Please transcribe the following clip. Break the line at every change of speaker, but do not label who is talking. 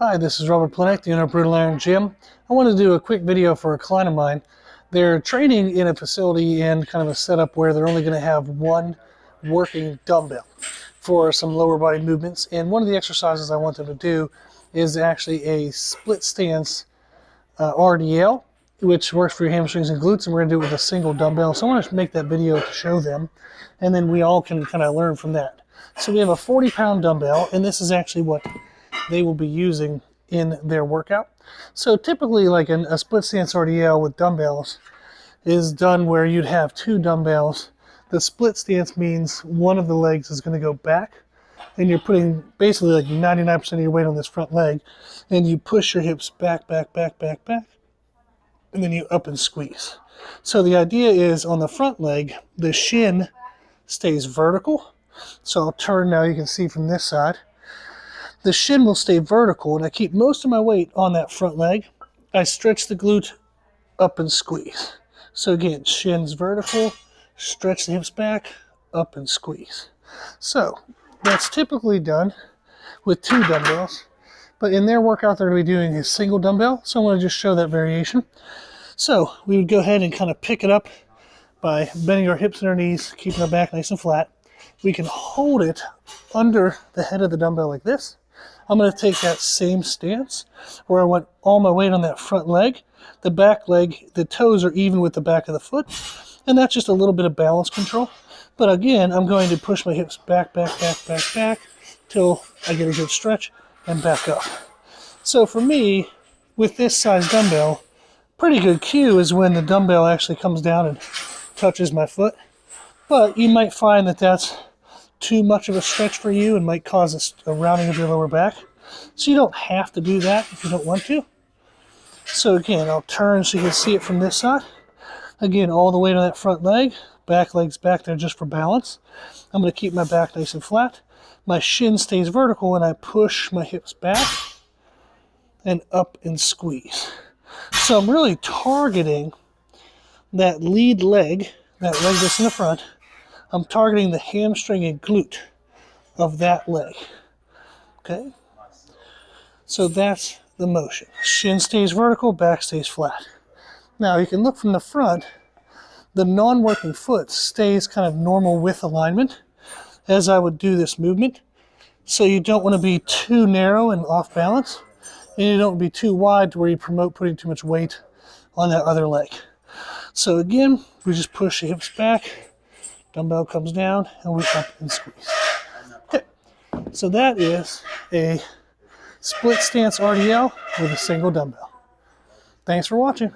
Hi, this is Robert Plenick, the owner of Brutal Iron Gym. I want to do a quick video for a client of mine. They're training in a facility in kind of a setup where they're only going to have one working dumbbell for some lower body movements. And one of the exercises I want them to do is actually a split stance RDL, which works for your hamstrings and glutes, and we're going to do it with a single dumbbell. So I want to make that video to show them, and then we all can kind of learn from that. So we have a 40-pound dumbbell, and this is actually what they will be using in their workout. So typically, like a split stance RDL with dumbbells is done where you'd have two dumbbells. The split stance means one of the legs is going to go back, and you're putting basically like 99% of your weight on this front leg, and you push your hips back, back, back, back, back, and then you up and squeeze. So the idea is on the front leg, the shin stays vertical. So I'll turn now, you can see from this side. The shin will stay vertical, and I keep most of my weight on that front leg. I stretch the glute up and squeeze. So again, shin's vertical, stretch the hips back, up and squeeze. So that's typically done with two dumbbells, but in their workout they're going to be doing a single dumbbell, so I want to just show that variation. So we would go ahead and kind of pick it up by bending our hips and our knees, keeping our back nice and flat. We can hold it under the head of the dumbbell like this. I'm going to take that same stance where I want all my weight on that front leg. The back leg, the toes are even with the back of the foot, and that's just a little bit of balance control. But again, I'm going to push my hips back, back, back, back, back till I get a good stretch and back up. So for me, with this size dumbbell, pretty good cue is when the dumbbell actually comes down and touches my foot. But you might find that that's too much of a stretch for you and might cause a rounding of your lower back. So you don't have to do that if you don't want to. So again, I'll turn so you can see it from this side. Again, all the weight on that front leg. Back leg's back there just for balance. I'm going to keep my back nice and flat. My shin stays vertical, and I push my hips back and up and squeeze. So I'm really targeting that lead leg, that leg that's in the front. I'm targeting the hamstring and glute of that leg. Okay? So that's the motion. Shin stays vertical, back stays flat. Now you can look from the front, the non-working foot stays kind of normal width alignment as I would do this movement. So you don't want to be too narrow and off balance, and you don't want to be too wide to where you promote putting too much weight on that other leg. So again, we just push the hips back, dumbbell comes down, and we up and squeeze. Okay, so that is a split stance RDL with a single dumbbell. Thanks for watching.